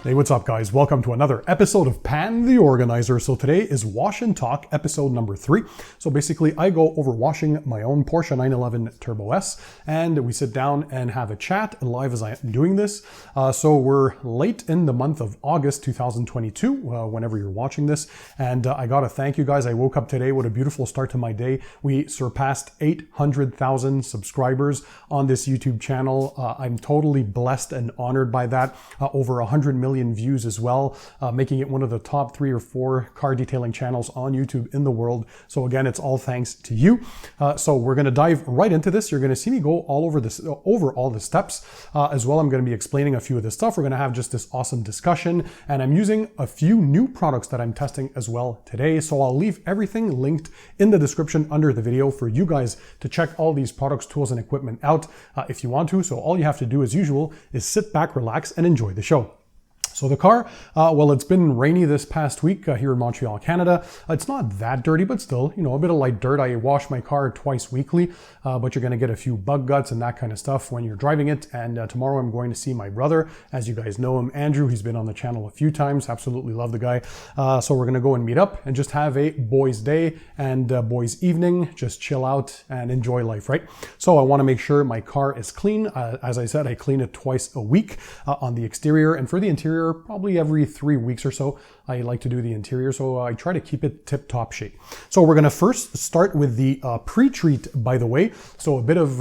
Hey, what's up guys? Welcome to another episode of Pan TheOrganizer. So today is Wash and Talk episode number 3. So basically I go over washing my own Porsche 911 Turbo S and we sit down and have a chat live as I am doing this. So we're late in the month of August 2022, whenever you're watching this. And I gotta thank you guys. I woke up today with a beautiful start to my day. We surpassed 800,000 subscribers on this YouTube channel. I'm totally blessed and honored by that. Over 100 million views as well, making it one of the top 3 or 4 car detailing channels on YouTube in the world. So again, it's all thanks to you. So we're going to dive right into this. You're going to see me go all over this, over all the steps. As well, I'm going to be explaining a few of this stuff. We're going to have just this awesome discussion, and I'm using a few new products that I'm testing as well today. So I'll leave everything linked in the description under the video for you guys to check all these products, tools, and equipment out if you want to. So all you have to do as usual is sit back, relax, and enjoy the show. So the car, well, it's been rainy this past week here in Montreal, Canada. It's not that dirty, but still, you know, a bit of light dirt. I wash my car twice weekly, but you're going to get a few bug guts and that kind of stuff when you're driving it. And tomorrow I'm going to see my brother. As you guys know him, Andrew. He's been on the channel a few times. Absolutely love the guy. So we're going to go and meet up and just have a boys' day and boys' evening. Just chill out and enjoy life, right? So I want to make sure my car is clean. As I said, I clean it twice a week on the exterior, and for the interior, probably every 3 weeks or so, I like to do the interior. So I try to keep it tip-top shape. So we're going to first start with the pre-treat, by the way. So a bit of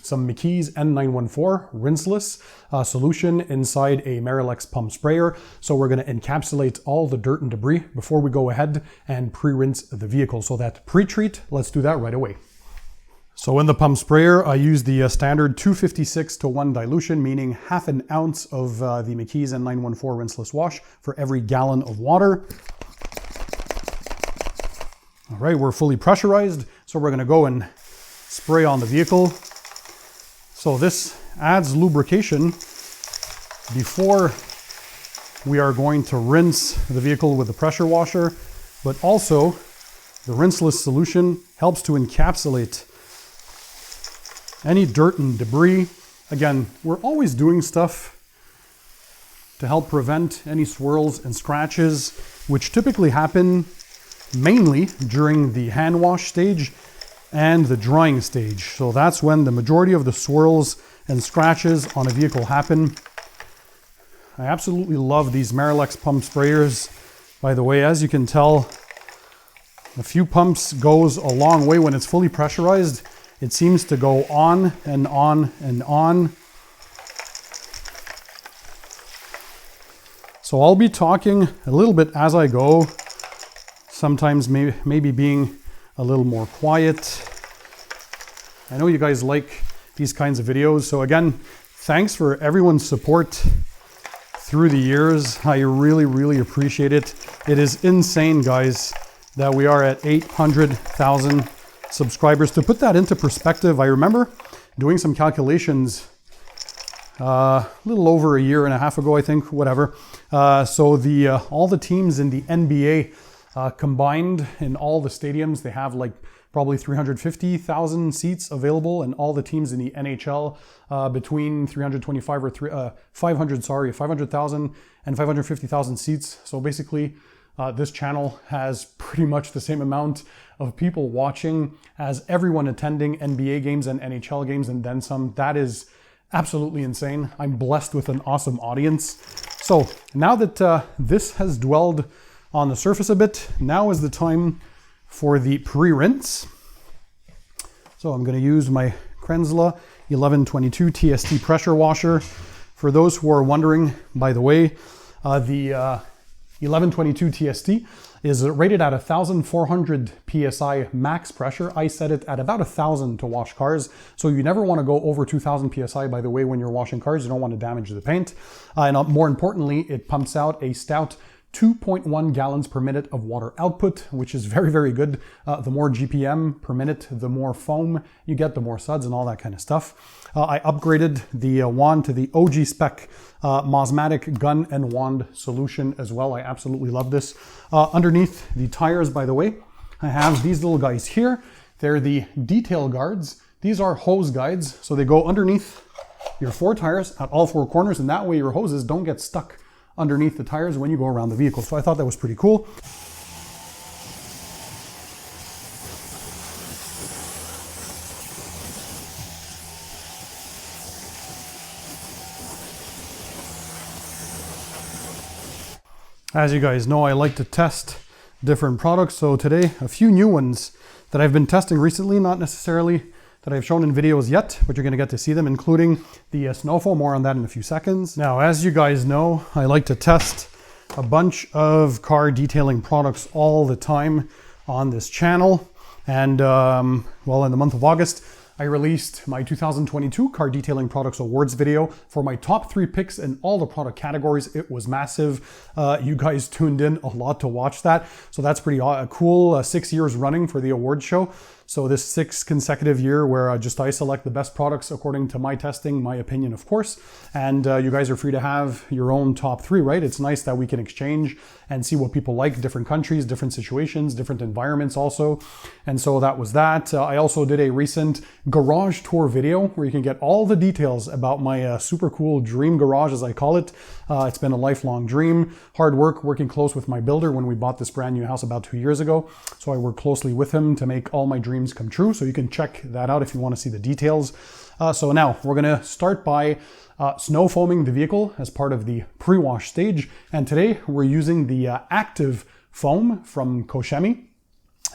some McKee's N914 rinseless solution inside a Marilex pump sprayer. So we're going to encapsulate all the dirt and debris before we go ahead and pre-rinse the vehicle. So that pre-treat, let's do that right away. So in the pump sprayer, I use the standard 256:1 dilution, meaning half an ounce of the McKee's N914 rinseless wash for every gallon of water. All right, we're fully pressurized, so we're gonna go and spray on the vehicle. So this adds lubrication before we are going to rinse the vehicle with the pressure washer, but also the rinseless solution helps to encapsulate any dirt and debris. Again, we're always doing stuff to help prevent any swirls and scratches, which typically happen mainly during the hand wash stage and the drying stage. So that's when the majority of the swirls and scratches on a vehicle happen. I absolutely love these Marilex pump sprayers. By the way, as you can tell, a few pumps goes a long way. When it's fully pressurized, it seems to go on and on and on. So I'll be talking a little bit as I go, sometimes maybe being a little more quiet. I know you guys like these kinds of videos. So again, thanks for everyone's support through the years. I really, really appreciate it. It is insane, guys, that we are at 800,000 subscribers. To put that into perspective, I remember doing some calculations a little over a year and a half ago, I think, whatever. So all the teams in the NBA combined in all the stadiums, they have like probably 350,000 seats available, and all the teams in the NHL between 325 or 500,000 and 550,000 seats. So basically, this channel has pretty much the same amount of people watching as everyone attending NBA games and NHL games, and then some. That is absolutely insane. I'm blessed with an awesome audience. So now that this has dwelled on the surface a bit, now is the time for the pre-rinse. So I'm going to use my Krenzla 1122 TST pressure washer. For those who are wondering, by the way, the 1122 TST is rated at 1,400 PSI max pressure. I set it at about 1,000 to wash cars. So you never want to go over 2,000 PSI, by the way, when you're washing cars. You don't want to damage the paint. And more importantly, it pumps out a stout 2.1 gallons per minute of water output, which is very, very good. The more GPM per minute, the more foam you get, the more suds and all that kind of stuff. I upgraded the wand to the OG spec Mosmatic gun and wand solution as well. I absolutely love this. Underneath the tires, by the way, I have these little guys here. They're the detail guards. These are hose guides, so they go underneath your 4 tires at all 4 corners, and that way your hoses don't get stuck underneath the tires when you go around the vehicle. So I thought that was pretty cool. As you guys know, I like to test different products. So today, a few new ones that I've been testing recently, not necessarily that I've shown in videos yet, but you're gonna get to see them, including the snow foam. More on that in a few seconds. Now, as you guys know, I like to test a bunch of car detailing products all the time on this channel. And well, in the month of August, I released my 2022 Car Detailing Products Awards video for my top 3 picks in all the product categories. It was massive. You guys tuned in a lot to watch that. So that's pretty cool. 6 years running for the award show. So this 6th consecutive year where I select the best products according to my testing, my opinion, of course. And you guys are free to have your own top 3, right? It's nice that we can exchange and see what people like, different countries, different situations, different environments also. And so that was that. I also did a recent garage tour video where you can get all the details about my super cool dream garage, as I call it. It's been a lifelong dream, hard work, working close with my builder when we bought this brand new house about 2 years ago. So I worked closely with him to make all my dreams come true. So you can check that out if you want to see the details. So now we're going to start by snow foaming the vehicle as part of the pre-wash stage. And today we're using the active foam from Koshemi.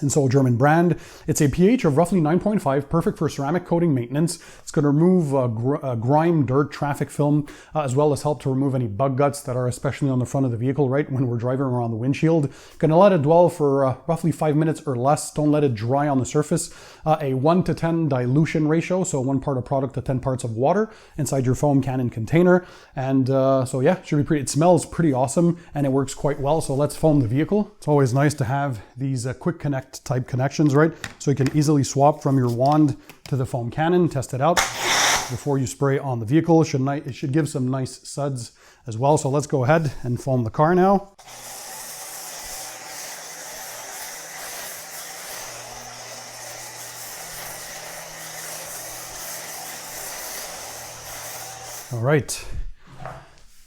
And so a German brand. It's a pH of roughly 9.5, perfect for ceramic coating maintenance. It's going to remove grime, dirt, traffic film, as well as help to remove any bug guts that are especially on the front of the vehicle, right, when we're driving around the windshield. Going to let it dwell for roughly 5 minutes or less. Don't let it dry on the surface. A 1 to 10 dilution ratio, so 1 part of product to 10 parts of water inside your foam cannon container. And so yeah, should be pretty, it smells pretty awesome and it works quite well. So let's foam the vehicle. It's always nice to have these quick connect type connections, right? So you can easily swap from your wand to the foam cannon, test it out before you spray on the vehicle. It should give some nice suds as well. So let's go ahead and foam the car now. All right.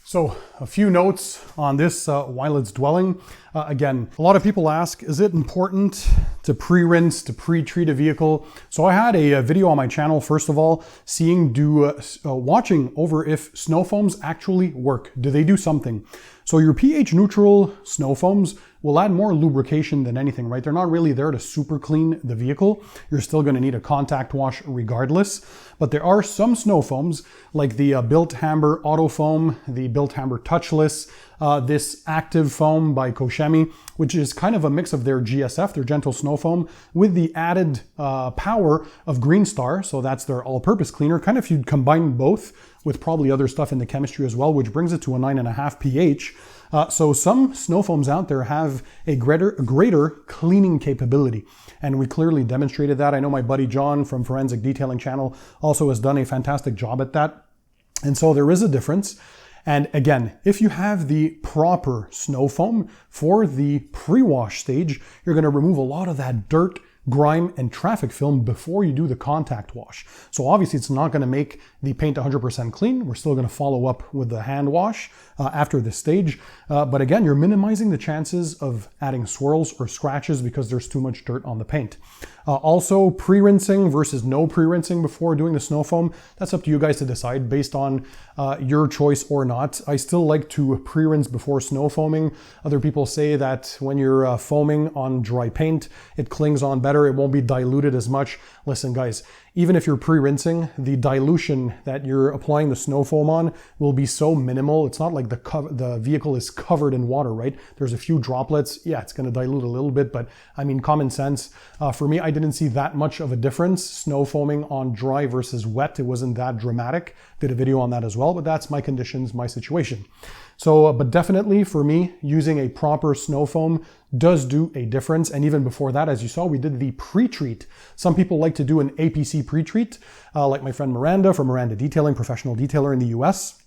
So a few notes on this while it's dwelling. Again, a lot of people ask, is it important to pre-rinse, to pre-treat a vehicle? So I had a video on my channel, first of all, watching over if snow foams actually work. Do they do something? So your pH neutral snow foams will add more lubrication than anything, right? They're not really there to super clean the vehicle. You're still going to need a contact wash regardless. But there are some snow foams like the Built Hamber Auto Foam, the Built Hamber Touchless, this active foam by Koshemi, which is kind of a mix of their GSF, their gentle snow foam, with the added power of Green Star. So that's their all-purpose cleaner. Kind of if you combine both with probably other stuff in the chemistry as well, which brings it to a 9.5 pH. So some snow foams out there have a greater cleaning capability. And we clearly demonstrated that. I know my buddy John from Forensic Detailing Channel also has done a fantastic job at that. And so there is a difference. And again, if you have the proper snow foam for the pre-wash stage, you're going to remove a lot of that dirt, grime, and traffic film before you do the contact wash. So obviously it's not going to make the paint 100% clean. We're still going to follow up with the hand wash after this stage. But again, you're minimizing the chances of adding swirls or scratches because there's too much dirt on the paint. Also, pre-rinsing versus no pre-rinsing before doing the snow foam, that's up to you guys to decide based on your choice or not. I still like to pre-rinse before snow foaming. Other people say that when you're foaming on dry paint, it clings on better, it won't be diluted as much. Listen guys, even if you're pre-rinsing, the dilution that you're applying the snow foam on will be so minimal. It's not like the vehicle is covered in water, right? There's a few droplets. Yeah, it's going to dilute a little bit, but I mean, common sense. For me, I didn't see that much of a difference. Snow foaming on dry versus wet, it wasn't that dramatic. Did a video on that as well, but that's my conditions, my situation. So, but definitely for me, using a proper snow foam does do a difference. And even before that, as you saw, we did the pre-treat. Some people like to do an APC pre-treat, like my friend Miranda from Miranda Detailing, professional detailer in the US.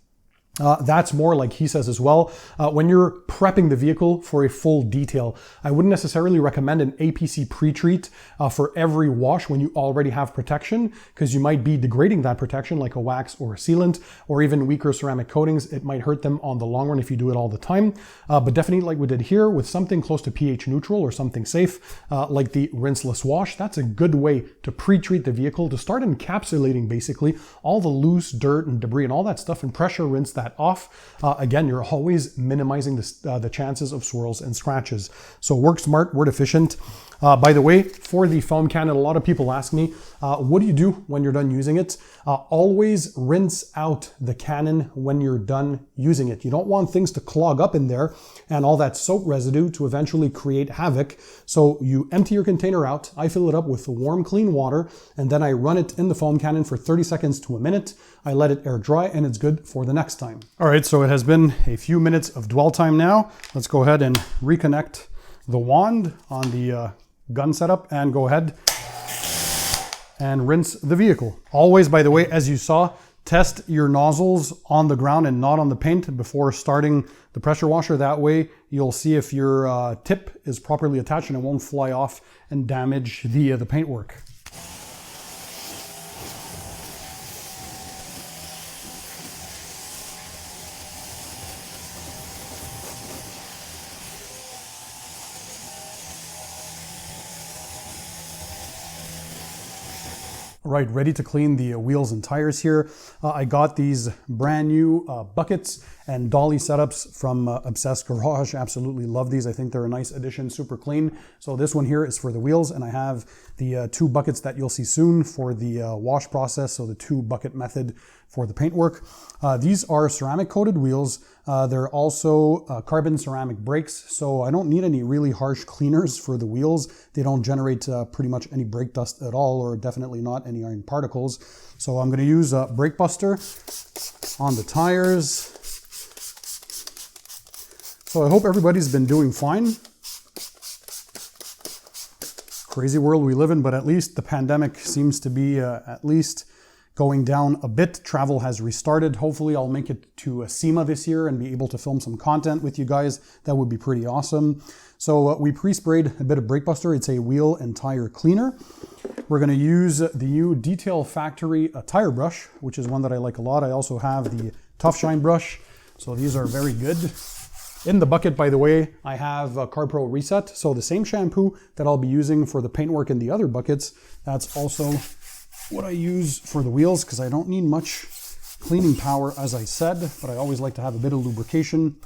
That's more like he says as well. When you're prepping the vehicle for a full detail, I wouldn't necessarily recommend an APC pre-treat for every wash when you already have protection, because you might be degrading that protection like a wax or a sealant, or even weaker ceramic coatings. It might hurt them on the long run if you do it all the time. But definitely like we did here with something close to pH neutral or something safe, like the rinseless wash, that's a good way to pre-treat the vehicle, to start encapsulating basically all the loose dirt and debris and all that stuff, and pressure rinse that off. Again, you're always minimizing the chances of swirls and scratches. So work smart, work efficient. By the way, for the foam cannon, a lot of people ask me, what do you do when you're done using it? Always rinse out the cannon when you're done using it. You don't want things to clog up in there and all that soap residue to eventually create havoc. So you empty your container out, I fill it up with warm, clean water, and then I run it in the foam cannon for 30 seconds to a minute. I let it air dry and it's good for the next time. All right, so it has been a few minutes of dwell time now. Let's go ahead and reconnect the wand on the gun setup and go ahead and rinse the vehicle. Always, by the way, as you saw, test your nozzles on the ground and not on the paint before starting the pressure washer. That way you'll see if your tip is properly attached and it won't fly off and damage the paintwork. Right, ready to clean the wheels and tires here. I got these brand new buckets and dolly setups from Obsessed Garage. Absolutely love these. I think they're a nice addition, super clean. So this one here is for the wheels, and I have the two buckets that you'll see soon for the wash process, so the 2-bucket method for the paintwork. These are ceramic coated wheels. They're also carbon ceramic brakes, so I don't need any really harsh cleaners for the wheels. They don't generate pretty much any brake dust at all, or definitely not any iron particles. So I'm going to use Brake Buster on the tires. So I hope everybody's been doing fine. Crazy world we live in, but at least the pandemic seems to be at least going down a bit. Travel has restarted. Hopefully I'll make it to SEMA this year and be able to film some content with you guys. That would be pretty awesome. So we pre-sprayed a bit of Brake Buster. It's a wheel and tire cleaner. We're going to use the new Detail Factory tire brush, which is one that I like a lot. I also have the Tough Shine brush. So these are very good. In the bucket, by the way, I have CarPro Reset. So the same shampoo that I'll be using for the paintwork in the other buckets, that's also what I use for the wheels, because I don't need much cleaning power, as I said, but I always like to have a bit of lubrication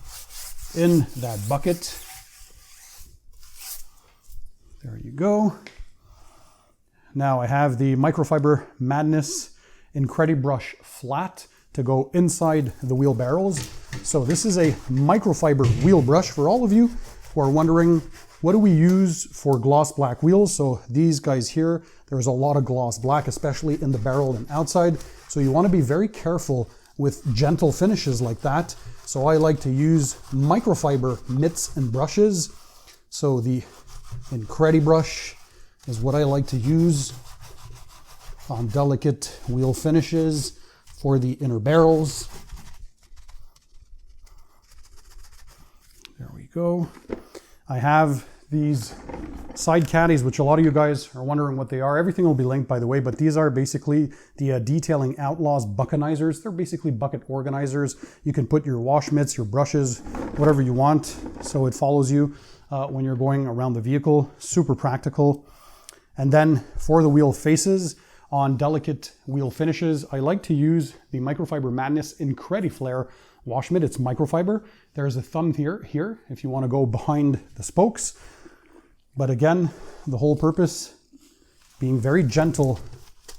in that bucket. There you go. Now I have the Microfiber Madness Incredibrush Flat to go inside the wheel barrels. So this is a microfiber wheel brush for all of you who are wondering, what do we use for gloss black wheels? So these guys here, there's a lot of gloss black, especially in the barrel and outside. So you want to be very careful with gentle finishes like that. So I like to use microfiber mitts and brushes. So the Incredibrush is what I like to use on delicate wheel finishes for the inner barrels. There we go. I have these side caddies, which a lot of you guys are wondering what they are. Everything will be linked, by the way, but these are basically the Detailing Outlaws buckanizers. They're basically bucket organizers. You can put your wash mitts, your brushes, whatever you want, so it follows you when you're going around the vehicle. Super practical. And then for the wheel faces, on delicate wheel finishes, I like to use the Microfiber Madness Incrediflare wash mitt. It's microfiber. There's a thumb here if you want to go behind the spokes. But again, the whole purpose being very gentle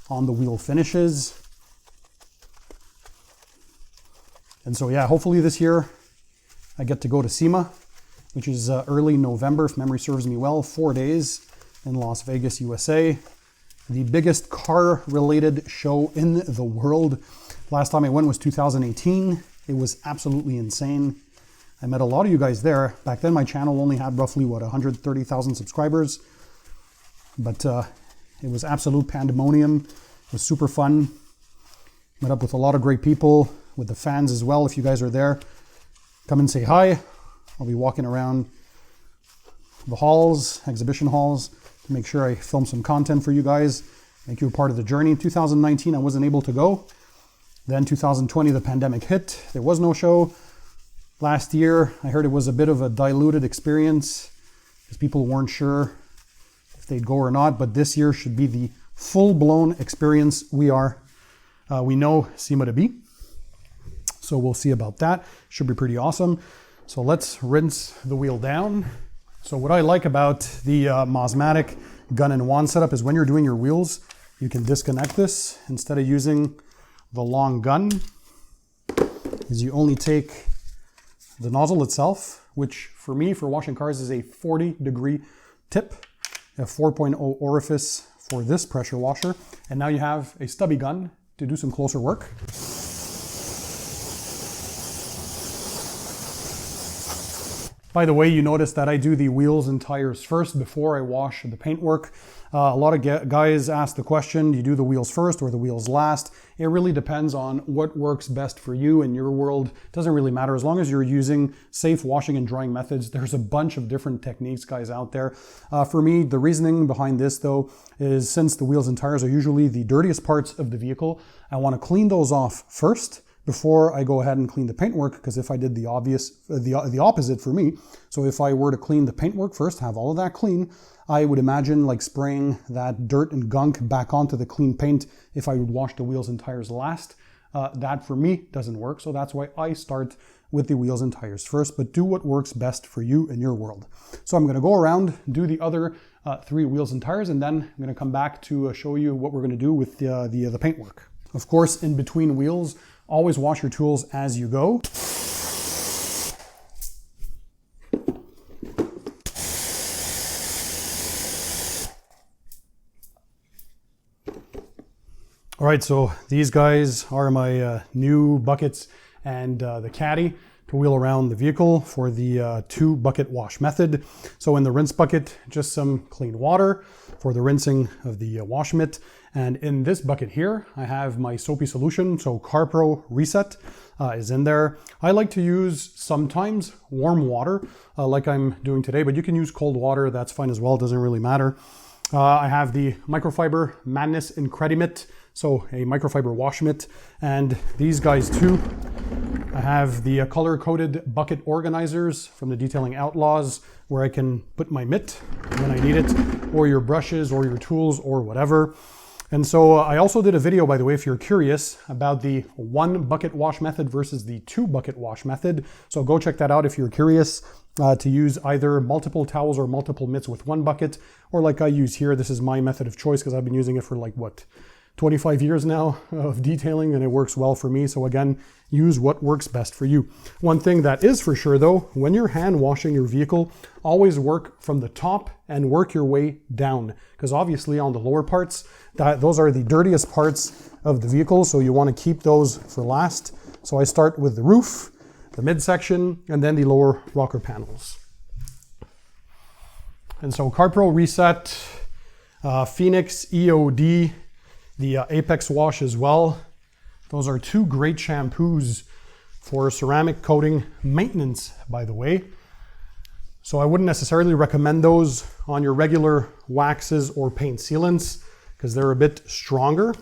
on the wheel finishes. And so yeah, hopefully this year I get to go to SEMA, which is early November, if memory serves me well, 4 days in Las Vegas, USA. The biggest car-related show in the world. Last time I went was 2018. It was absolutely insane. I met a lot of you guys there. Back then my channel only had roughly, 130,000 subscribers. But it was absolute pandemonium. It was super fun. Met up with a lot of great people. with the fans as well. If you guys are there, come and say hi. I'll be walking around the halls, exhibition halls, to make sure I film some content for you guys, make you a part of the journey. 2019, I wasn't able to go. Then 2020, the pandemic hit. There was no show. Last year, I heard it was a bit of a diluted experience because people weren't sure if they'd go or not. But this year should be the full-blown experience we know SEMA to be. So we'll see about that. Should be pretty awesome. So let's rinse the wheel down. So what I like about the Mosmatic gun and wand setup is when you're doing your wheels, you can disconnect this instead of using the long gun, is you only take the nozzle itself, which for me, for washing cars, is a 40-degree tip, a 4.0 orifice for this pressure washer, and now you have a stubby gun to do some closer work. By the way, you notice that I do the wheels and tires first before I wash the paintwork. A lot of guys ask the question, do you do the wheels first or the wheels last? It really depends on what works best for you in your world. It doesn't really matter. As long as you're using safe washing and drying methods, there's a bunch of different techniques, guys, out there. For me, the reasoning behind this, though, is since the wheels and tires are usually the dirtiest parts of the vehicle, I want to clean those off first before I go ahead and clean the paintwork, because if I did the opposite for me, so if I were to clean the paintwork first, have all of that clean, I would imagine like spraying that dirt and gunk back onto the clean paint if I would wash the wheels and tires last. That for me doesn't work, so that's why I start with the wheels and tires first, but do what works best for you in your world. So I'm gonna go around, do the other 3 wheels and tires, and then I'm gonna come back to show you what we're gonna do with the paintwork. Of course, in between wheels, always wash your tools as you go. All right, so these guys are my new buckets and the caddy to wheel around the vehicle for the 2 bucket wash method. So in the rinse bucket, just some clean water for the rinsing of the wash mitt. And in this bucket here, I have my soapy solution. So CarPro Reset is in there. I like to use sometimes warm water like I'm doing today, but you can use cold water. That's fine as well. It doesn't really matter. I have the Microfiber Madness Incredimit, so a microfiber wash mitt, and these guys too. I have the color-coded bucket organizers from the Detailing Outlaws, where I can put my mitt when I need it, or your brushes, or your tools, or whatever. And so I also did a video, by the way, if you're curious, about the 1 bucket wash method versus the 2 bucket wash method. So go check that out if you're curious to use either multiple towels or multiple mitts with 1 bucket, or like I use here. This is my method of choice because I've been using it for like, what, 25 years now of detailing, and it works well for me. So again, use what works best for you. One thing that is for sure though, when you're hand washing your vehicle, always work from the top and work your way down, because obviously on the lower parts, those are the dirtiest parts of the vehicle, so you want to keep those for last. So I start with the roof, the midsection, and then the lower rocker panels. And so CarPro Reset, Phoenix EOD, the Apex Wash as well. Those are 2 great shampoos for ceramic coating maintenance, by the way. So I wouldn't necessarily recommend those on your regular waxes or paint sealants because they're a bit stronger.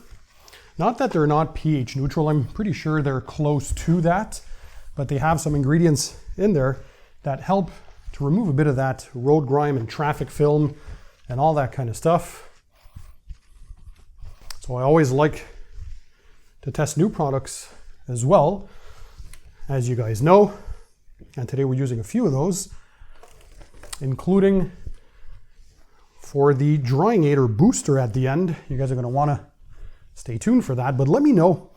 Not that they're not pH neutral, I'm pretty sure they're close to that, but they have some ingredients in there that help to remove a bit of that road grime and traffic film and all that kind of stuff. So I always like to test new products as well, as you guys know. And today we're using a few of those, including for the drying aid or booster at the end. You guys are going to want to stay tuned for that. But let me know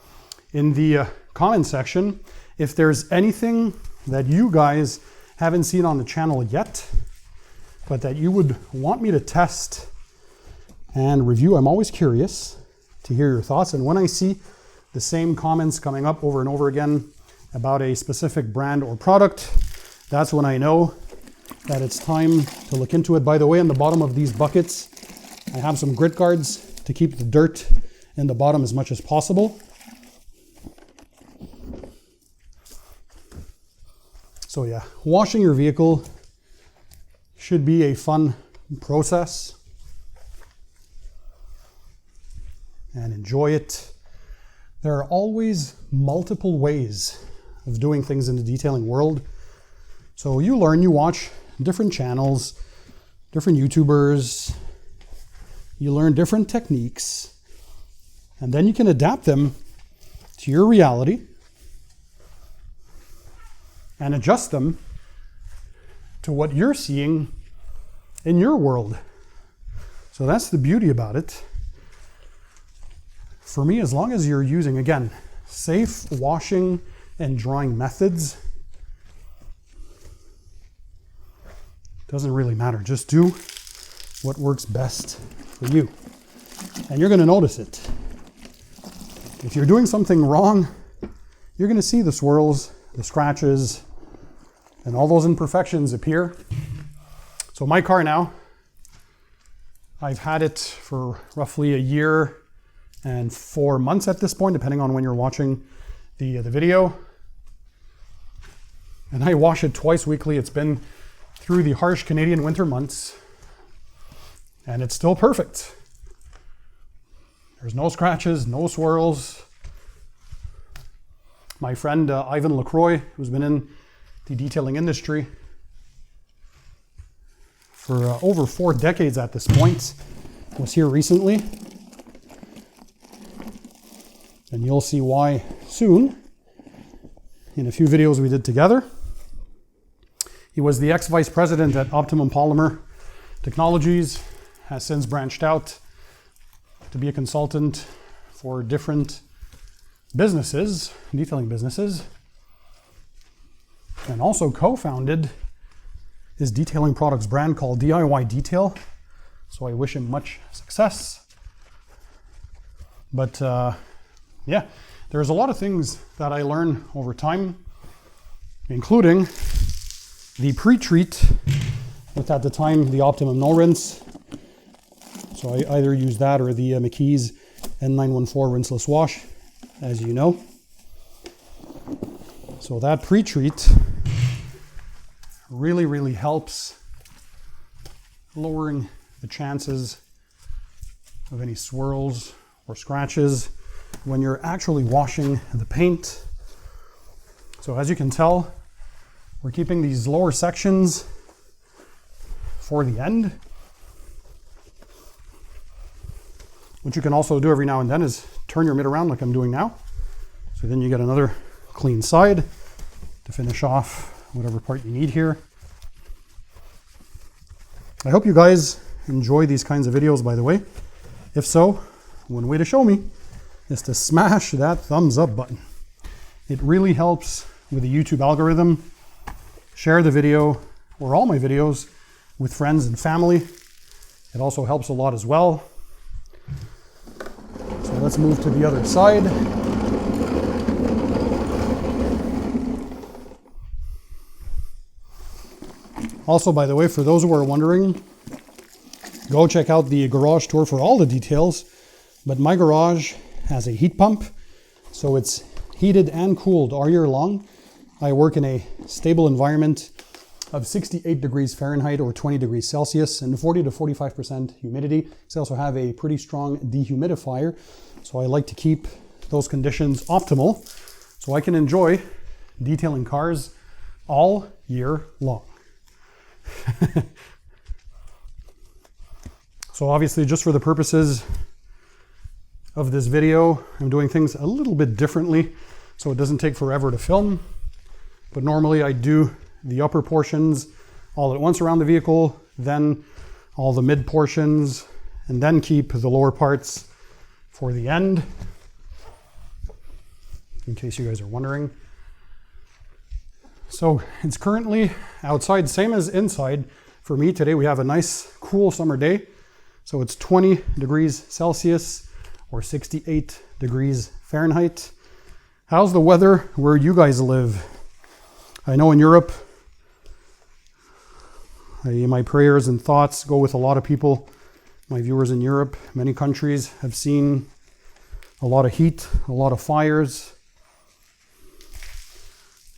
in the comment section if there's anything that you guys haven't seen on the channel yet, but that you would want me to test and review. I'm always curious to hear your thoughts. And when I see the same comments coming up over and over again about a specific brand or product, that's when I know that it's time to look into it. By the way, on the bottom of these buckets, I have some grit guards to keep the dirt in the bottom as much as possible. So yeah, washing your vehicle should be a fun process, and enjoy it. There are always multiple ways of doing things in the detailing world. So you learn, you watch different channels, different YouTubers, you learn different techniques, and then you can adapt them to your reality and adjust them to what you're seeing in your world. So that's the beauty about it. For me, as long as you're using, again, safe washing and drying methods, doesn't really matter. Just do what works best for you. And you're going to notice it. If you're doing something wrong, you're going to see the swirls, the scratches, and all those imperfections appear. So my car now, I've had it for roughly a year and 4 months at this point, depending on when you're watching the video. And I wash it twice weekly. It's been through the harsh Canadian winter months, and it's still perfect. There's no scratches, no swirls. My friend Ivan LaCroix, who's been in the detailing industry for over 4 decades at this point, was here recently. And you'll see why soon in a few videos we did together. He was the ex-vice president at Optimum Polymer Technologies, has since branched out to be a consultant for different businesses, detailing businesses, and also co-founded his detailing products brand called DIY Detail. So I wish him much success. But yeah, there's a lot of things that I learn over time, including the pre-treat with, at the time, the Optimum No Rinse. So I either use that or the McKee's N914 rinseless wash, as you know. So that pre-treat really helps lowering the chances of any swirls or scratches when you're actually washing the paint. So as you can tell, we're keeping these lower sections for the end. What you can also do every now and then is turn your mitt around like I'm doing now. So then you get another clean side to finish off whatever part you need here. I hope you guys enjoy these kinds of videos, by the way. If so, one way to show me is to smash that thumbs up button. It really helps with the YouTube algorithm. Share the video or all my videos with friends and family. It also helps a lot as well. So let's move to the other side. Also, by the way, for those who are wondering, go check out the garage tour for all the details. But my garage has a heat pump, so it's heated and cooled all year long. I work in a stable environment of 68 degrees Fahrenheit or 20 degrees Celsius and 40 to 45% humidity. I also have a pretty strong dehumidifier, so I like to keep those conditions optimal so I can enjoy detailing cars all year long. So obviously, just for the purposes of this video, I'm doing things a little bit differently so it doesn't take forever to film. But normally I do the upper portions all at once around the vehicle, then all the mid portions, and then keep the lower parts for the end, in case you guys are wondering. So it's currently outside, same as inside. For me today, we have a nice cool summer day. So it's 20 degrees Celsius or 68 degrees Fahrenheit. How's the weather where you guys live? I know in Europe, my prayers and thoughts go with a lot of people. My viewers in Europe, many countries have seen a lot of heat, a lot of fires.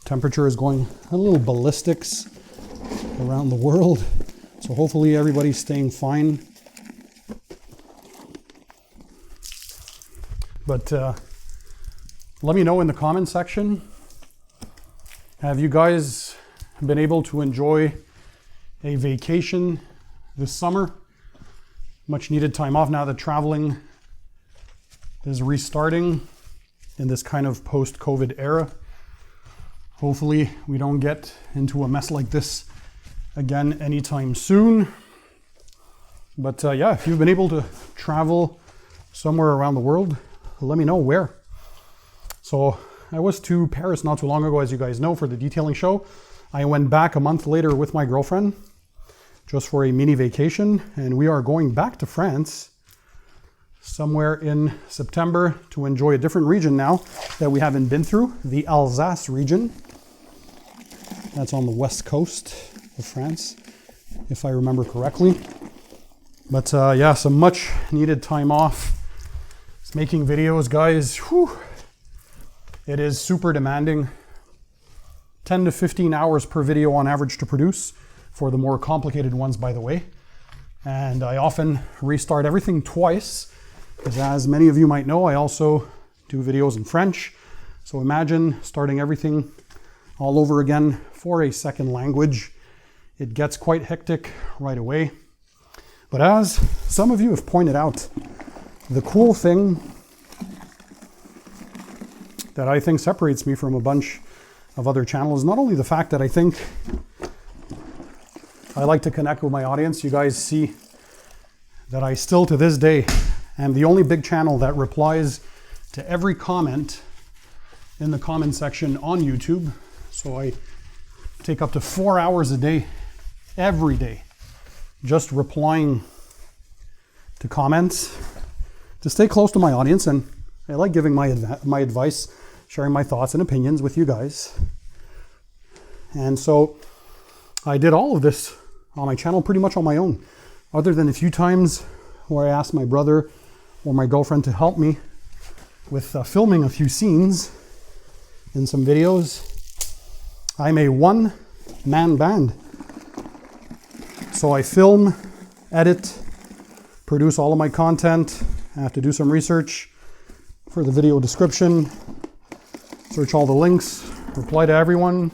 Temperature is going a little ballistics around the world. So hopefully everybody's staying fine. But let me know in the comment section, have you guys been able to enjoy a vacation this summer? Much needed time off now that traveling is restarting in this kind of post-COVID era. Hopefully we don't get into a mess like this again anytime soon. But yeah, if you've been able to travel somewhere around the world, let me know where. So I was to Paris not too long ago, as you guys know, for the detailing show. I went back a month later with my girlfriend just for a mini vacation, and we are going back to France somewhere in September to enjoy a different region now that we haven't been through, the Alsace region. That's on the west coast of France, if I remember correctly. But yeah, some much needed time off. It's making videos, guys. Whew. It is super demanding. 10 to 15 hours per video on average to produce, for the more complicated ones, by the way. And I often restart everything twice, because as many of you might know, I also do videos in French. So imagine starting everything all over again for a second language. It gets quite hectic right away. But as some of you have pointed out, the cool thing that I think separates me from a bunch of other channels is not only the fact that I think I like to connect with my audience. You guys see that I still to this day am the only big channel that replies to every comment in the comment section on YouTube. So I take up to 4 hours a day, every day, just replying to comments to stay close to my audience. And I like giving my advice, sharing my thoughts and opinions with you guys. And so I did all of this on my channel pretty much on my own, other than a few times where I asked my brother or my girlfriend to help me with filming a few scenes in some videos. I'm a one-man band. So I film, edit, produce all of my content. I have to do some research for the video description, search all the links, reply to everyone.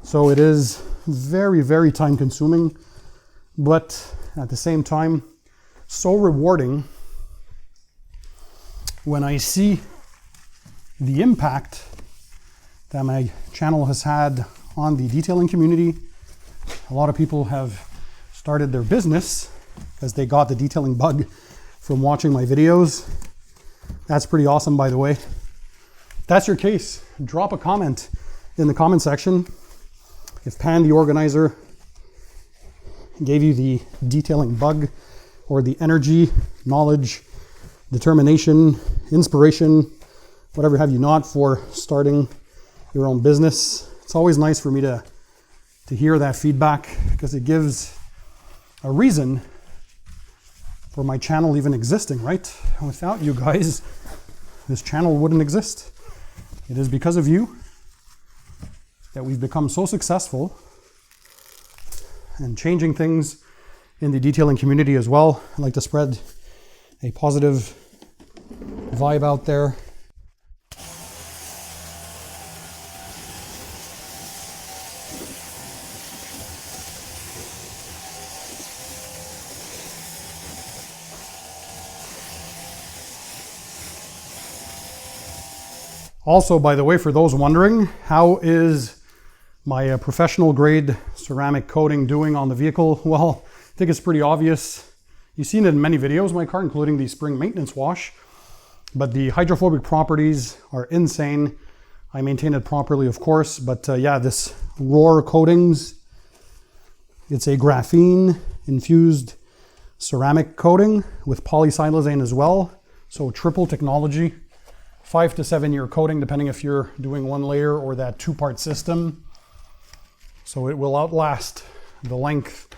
So it is very, very time consuming, but at the same time, so rewarding when I see the impact that my channel has had on the detailing community. A lot of people have started their business because they got the detailing bug from watching my videos. That's pretty awesome, by the way. If that's your case, drop a comment in the comment section. If Pan TheOrganizer gave you the detailing bug, or the energy, knowledge, determination, inspiration, whatever have you not, for starting your own business. It's always nice for me to hear that feedback, because it gives a reason for my channel even existing, right? Without you guys, this channel wouldn't exist. It is because of you that we've become so successful and changing things in the detailing community as well. I like to spread a positive vibe out there. Also, by the way, for those wondering, how is my professional grade ceramic coating doing on the vehicle? Well, I think it's pretty obvious. You've seen it in many videos of my car, including the spring maintenance wash, but the hydrophobic properties are insane. I maintain it properly, of course, but yeah, this Roar Coatings, it's a graphene infused ceramic coating with polysilazane as well. So triple technology, 5 to 7 year coating, depending if you're doing one layer or that 2-part system. So it will outlast the length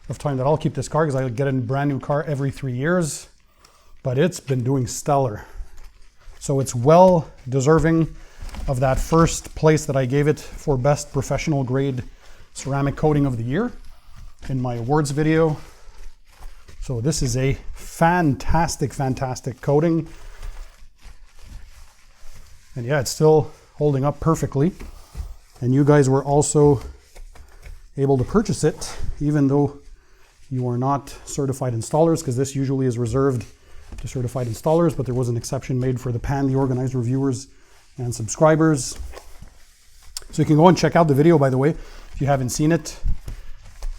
of time that I'll keep this car, because I get a brand new car every 3 years, but it's been doing stellar. So it's well deserving of that first place that I gave it for best professional grade ceramic coating of the year in my awards video. So this is a fantastic, fantastic coating. And yeah, it's still holding up perfectly. And you guys were also able to purchase it, even though you are not certified installers, because this usually is reserved to certified installers, but there was an exception made for the Pan TheOrganizer viewers and subscribers. So you can go and check out the video, by the way, if you haven't seen it,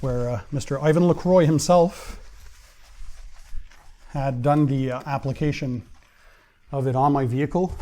where Mr. Ivan LaCroix himself had done the application of it on my vehicle.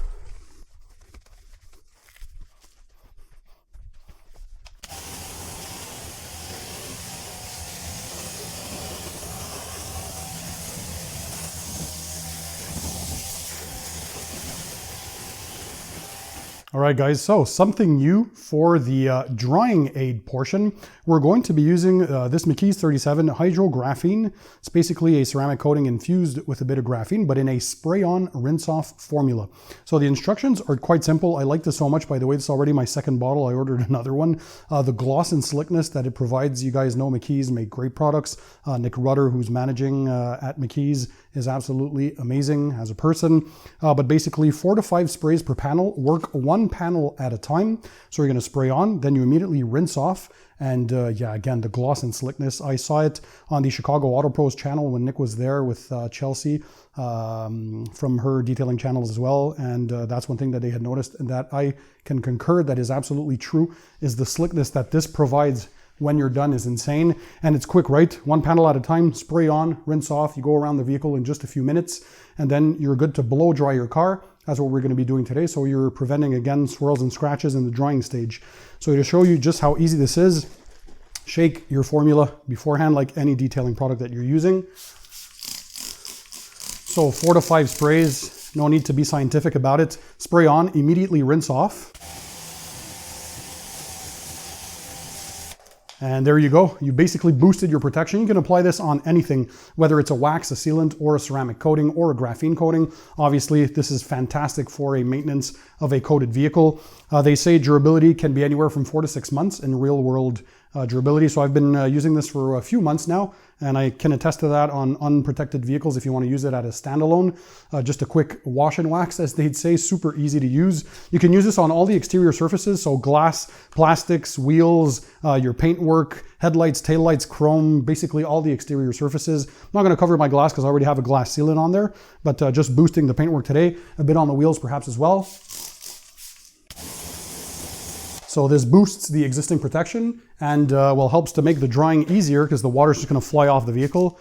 All right, guys, so something new for the drying aid portion. We're going to be using this McKee's 37 hydrographene. It's basically a ceramic coating infused with a bit of graphene, but in a spray-on, rinse-off formula. So the instructions are quite simple. I like this so much. By the way, this is already my second bottle. I ordered another one. The gloss and slickness that it provides, you guys know McKee's make great products. Nick Rutter, who's managing at McKee's, is absolutely amazing as a person. But basically 4 to 5 sprays per panel, work one panel at a time. So you're gonna spray on, then you immediately rinse off. And yeah, again, the gloss and slickness. I saw it on the Chicago Auto Pros channel when Nick was there with Chelsea from her detailing channels as well. And that's one thing that they had noticed and that I can concur that is absolutely true, is the slickness that this provides when you're done is insane. And it's quick, right? One panel at a time, spray on, rinse off. You go around the vehicle in just a few minutes, and then you're good to blow dry your car. That's what we're going to be doing today. So you're preventing, again, swirls and scratches in the drying stage. So to show you just how easy this is, shake your formula beforehand like any detailing product that you're using. So 4 to 5 sprays, no need to be scientific about it. Spray on, immediately rinse off. And there you go. You basically boosted your protection. You can apply this on anything, whether it's a wax, a sealant, or a ceramic coating, or a graphene coating. Obviously, this is fantastic for a maintenance of a coated vehicle. They say durability can be anywhere from 4 to 6 months in real world durability. So I've been using this for a few months now, and I can attest to that on unprotected vehicles if you want to use it at a standalone. Just a quick wash and wax, as they'd say, super easy to use. You can use this on all the exterior surfaces, so glass, plastics, wheels, your paintwork, headlights, taillights, chrome, basically all the exterior surfaces. I'm not going to cover my glass because I already have a glass sealant on there, but just boosting the paintwork today, a bit on the wheels perhaps as well. So this boosts the existing protection and well, helps to make the drying easier because the water is just going to fly off the vehicle.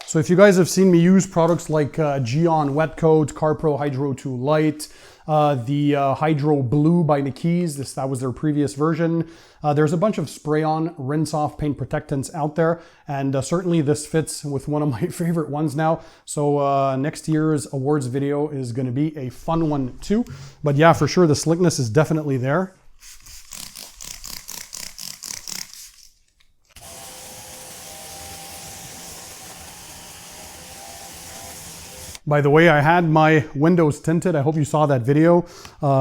So if you guys have seen me use products like Geon Wet Coat, CarPro Hydro 2 Light, the Hydro Blue by McKee's, that was their previous version. There's a bunch of spray-on, rinse-off paint protectants out there, and certainly this fits with one of my favorite ones now. So next year's awards video is going to be a fun one too. But yeah, for sure, the slickness is definitely there. By the way, I had my windows tinted. I hope you saw that video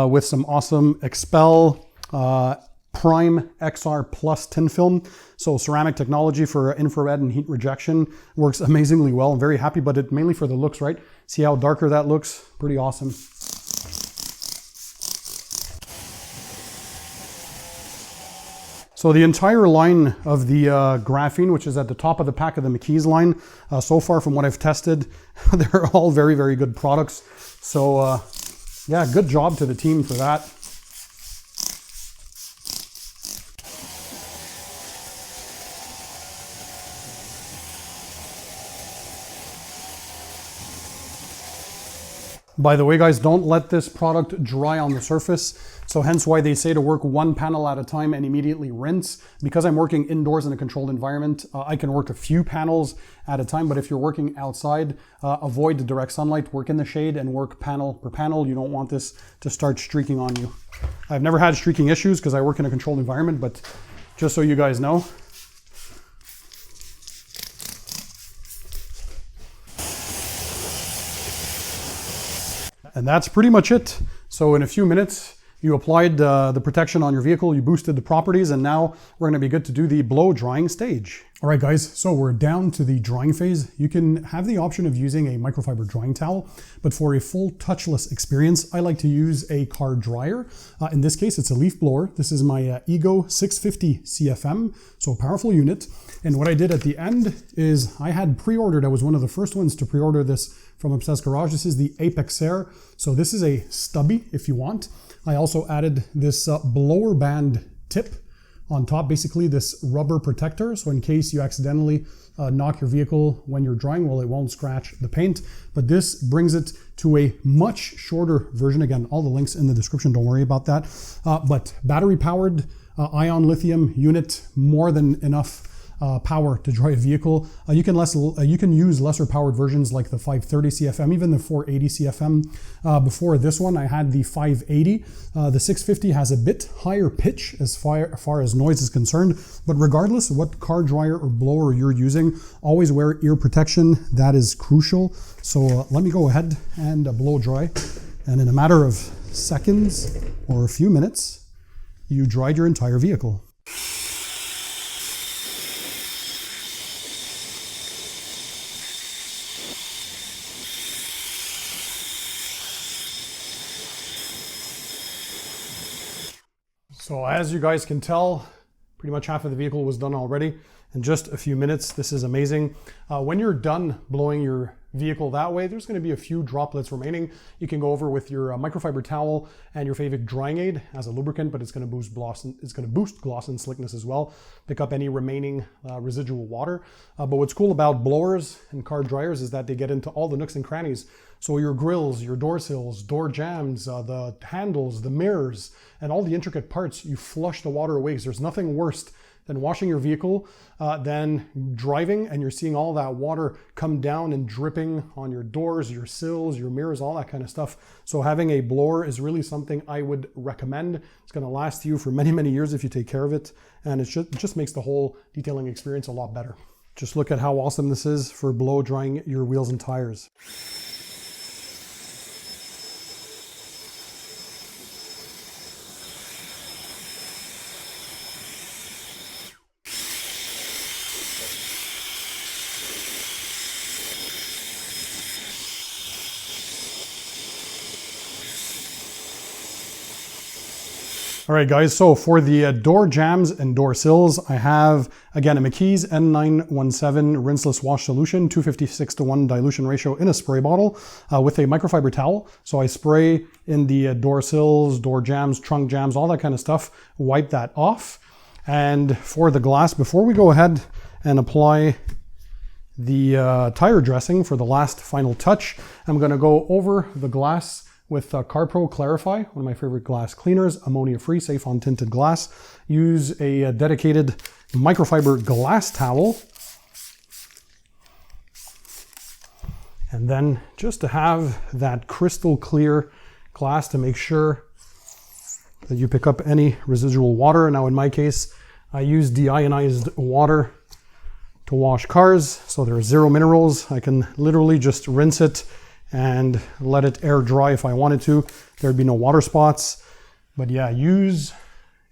with some awesome Expel Prime XR Plus tin film. So ceramic technology for infrared and heat rejection works amazingly well. I'm very happy, but it mainly for the looks, right? See how darker that looks? Pretty awesome. So the entire line of the graphene, which is at the top of the pack of the McKee's line, so far from what I've tested, they're all very, very good products. So yeah, good job to the team for that. By the way, guys, don't let this product dry on the surface. So hence why they say to work one panel at a time and immediately rinse. Because I'm working indoors in a controlled environment, I can work a few panels at a time. But if you're working outside, avoid the direct sunlight, work in the shade and work panel per panel. You don't want this to start streaking on you. I've never had streaking issues because I work in a controlled environment, but just so you guys know. And that's pretty much it. So in a few minutes, you applied the protection on your vehicle, you boosted the properties, and now we're gonna be good to do the blow drying stage. All right, guys, so we're down to the drying phase. You can have the option of using a microfiber drying towel, but for a full touchless experience, I like to use a car dryer. In this case, it's a leaf blower. This is my Ego 650 CFM, so a powerful unit. And what I did at the end is I had pre-ordered, I was one of the first ones to pre-order this from Obsessed Garage. This is the Apex Air. So this is a stubby if you want. I also added this blower band tip on top, basically this rubber protector. So in case you accidentally knock your vehicle when you're drying, well, it won't scratch the paint. But this brings it to a much shorter version. Again, all the links in the description, don't worry about that. But battery powered ion lithium unit, more than enough power to dry a vehicle. You can use lesser powered versions like the 530 CFM, even the 480 CFM. Before this one, I had the 580. The 650 has a bit higher pitch as far as noise is concerned, but regardless of what car dryer or blower you're using, always wear ear protection. That is crucial. So let me go ahead and blow dry. And in a matter of seconds or a few minutes, you dried your entire vehicle. So as you guys can tell, pretty much half of the vehicle was done already in just a few minutes. This is amazing. When you're done blowing your vehicle that way, there's going to be a few droplets remaining. You can go over with your microfiber towel and your favorite drying aid as a lubricant, but it's going to boost gloss and slickness as well. Pick up any remaining residual water. But what's cool about blowers and car dryers is that they get into all the nooks and crannies. So your grills, your door sills, door jambs, the handles, the mirrors, and all the intricate parts, you flush the water away, because there's nothing worse than washing your vehicle, than driving and you're seeing all that water come down and dripping on your doors, your sills, your mirrors, all that kind of stuff. So having a blower is really something I would recommend. It's going to last you for many, many years if you take care of it. And it just makes the whole detailing experience a lot better. Just look at how awesome this is for blow drying your wheels and tires. All right, guys, so for the door jambs and door sills, I have, again, a McKee's N917 rinseless wash solution, 256:1 dilution ratio in a spray bottle with a microfiber towel. So I spray in the door sills, door jambs, trunk jambs, all that kind of stuff, wipe that off. And for the glass, before we go ahead and apply the tire dressing for the last final touch, I'm gonna go over the glass with CarPro Clarify, one of my favorite glass cleaners, ammonia-free, safe on tinted glass. Use a dedicated microfiber glass towel. And then just to have that crystal clear glass to make sure that you pick up any residual water. Now in my case, I use deionized water to wash cars, so there are 0 minerals. I can literally just rinse it and let it air dry if I wanted to. There'd be no water spots. But yeah, use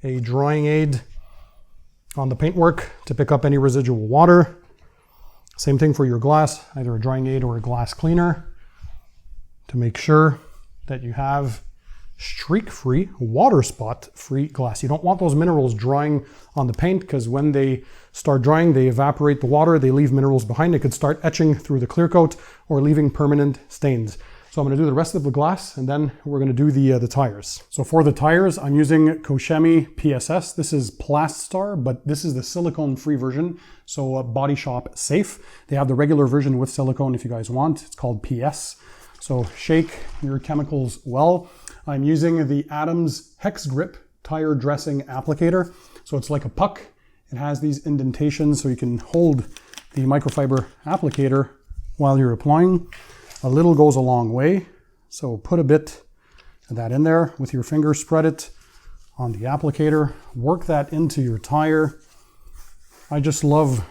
a drying aid on the paintwork to pick up any residual water. Same thing for your glass, either a drying aid or a glass cleaner, to make sure that you have streak-free, water spot-free glass. You don't want those minerals drying on the paint, because when they start drying, they evaporate the water, they leave minerals behind. It could start etching through the clear coat or leaving permanent stains. So I'm going to do the rest of the glass, and then we're going to do the tires. So for the tires, I'm using Koshemi PSS. This is Plastar, but this is the silicone-free version, so Body Shop safe. They have the regular version with silicone if you guys want. It's called PS. So shake your chemicals well. I'm using the Adams Hex Grip tire dressing applicator. So it's like a puck. It has these indentations so you can hold the microfiber applicator while you're applying. A little goes a long way. So put a bit of that in there with your finger, spread it on the applicator. Work that into your tire. I just love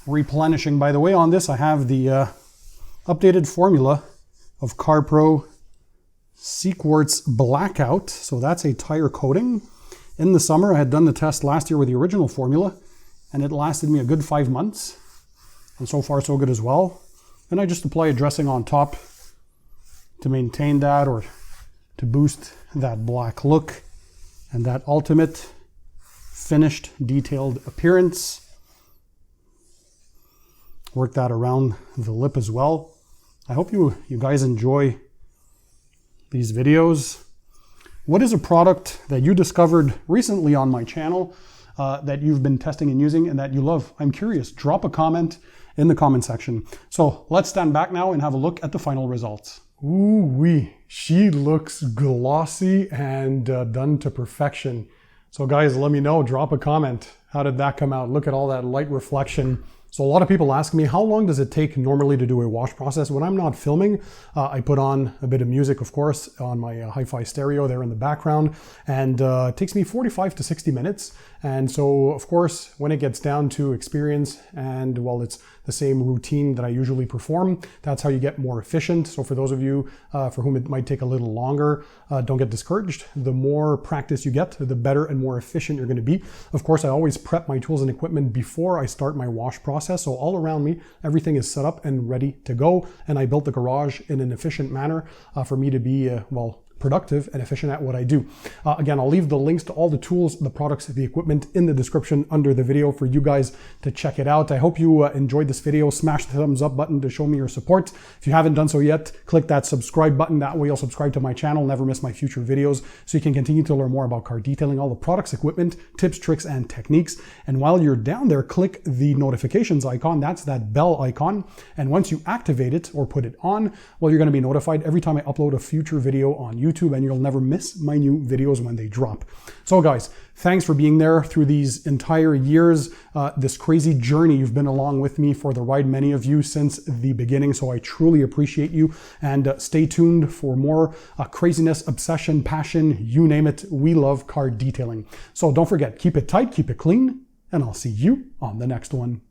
replenishing. By the way, on this I have the updated formula of CarPro Sequartz Blackout. So that's a tire coating. In the summer, I had done the test last year with the original formula, and it lasted me a good 5 months. And so far, so good as well. And I just apply a dressing on top to maintain that, or to boost that black look and that ultimate finished, detailed appearance. Work that around the lip as well. I hope you guys enjoy these videos. What is a product that you discovered recently on my channel that you've been testing and using and that you love? I'm curious. Drop a comment in the comment section. So let's stand back now and have a look at the final results. Ooh wee, she looks glossy and done to perfection. So guys, let me know, drop a comment. How did that come out? Look at all that light reflection. So a lot of people ask me, how long does it take normally to do a wash process? When I'm not filming, I put on a bit of music, of course, on my hi-fi stereo there in the background, and it takes me 45 to 60 minutes. And so, of course, when it gets down to experience and, well, it's the same routine that I usually perform, that's how you get more efficient. So for those of you for whom it might take a little longer, don't get discouraged. The more practice you get, the better and more efficient you're going to be. Of course, I always prep my tools and equipment before I start my wash process. So all around me, everything is set up and ready to go. And I built the garage in an efficient manner for me to be, well, productive and efficient at what I do. Again, I'll leave the links to all the tools, the products, the equipment in the description under the video for you guys to check it out. I hope you enjoyed this video. Smash the thumbs up button to show me your support. If you haven't done so yet, click that subscribe button. That way you'll subscribe to my channel, never miss my future videos, so you can continue to learn more about car detailing, all the products, equipment, tips, tricks, and techniques. And while you're down there, click the notifications icon. That's that bell icon. And once you activate it or put it on, well, you're going to be notified every time I upload a future video on YouTube, and you'll never miss my new videos when they drop. So guys, thanks for being there through these entire years, this crazy journey. You've been along with me for the ride, many of you since the beginning, so I truly appreciate you. And stay tuned for more craziness, obsession, passion, you name it. We love car detailing. So don't forget, keep it tight, keep it clean, and I'll see you on the next one.